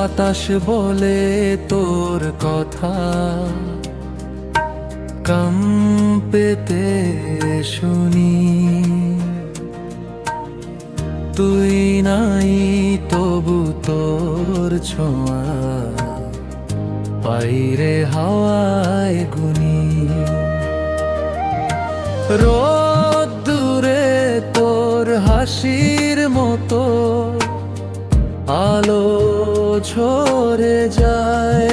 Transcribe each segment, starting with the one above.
বাতাস বলে তোর কথা, কম্পেতে শুনি। তুই নাই তবু তোর ছোঁয়া বাইরে হাওয়ায় গুনি। রোদ দূরে তোর হাসির মতো আলো ঝরে যায়।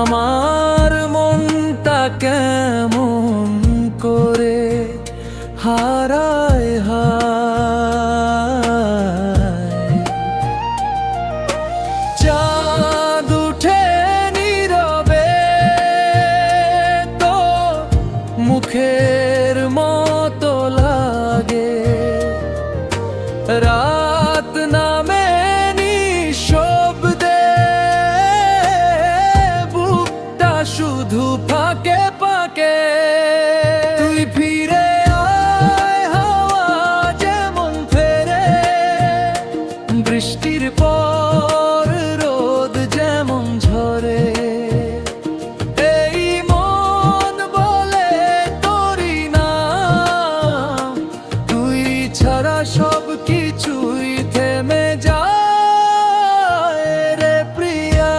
আমার মনটা কেমন করে হারায় হায়। চাঁদ উঠে নীরবে তো মুখের মতো লাগে। রাত নামে নিঃশব্দে বুকটা শুধু ফাঁকে ফাঁকে। তুই ফিরে আয় হাওয়া যেমন ফেরে, বৃষ্টির পর রোদ যেমন ঝরে। এই মন বলে তোরই নাম, তুই ছাড়া সব কিছুই থেমে যায় রে প্রিয়া।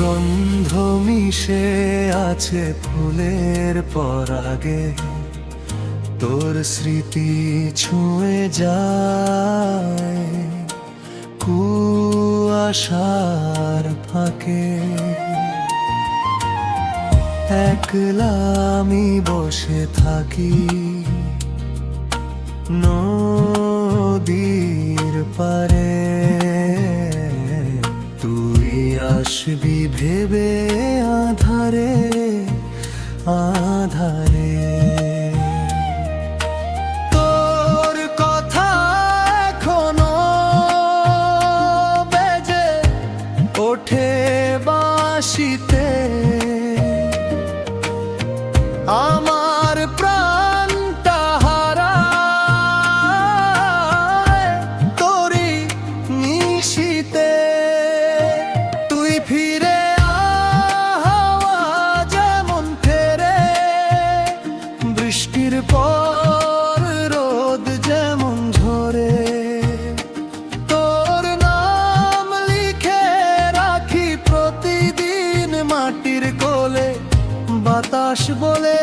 গন্ধ মিশে আছে ফুলের পরাগে, তোর স্মৃতি ছুঁয়ে যায় কুয়াশার ফাঁকে। একলা আমি বসে থাকি নদীর পারে, তুই আসবি ভেবে আধারে আধারে। তোর কথা এখনো বেজে ওঠে বাঁশিতে, আমার প্রাণটা হারায় তোরই নিশিতে। তুই ফিরে আয় হাওয়া যেমন ফেরে, বৃষ্টির পর রোদ যেমন ঝরে। তোর নাম লিখে রাখি প্রতিদিন মাটির কোলে, বাতাস বলে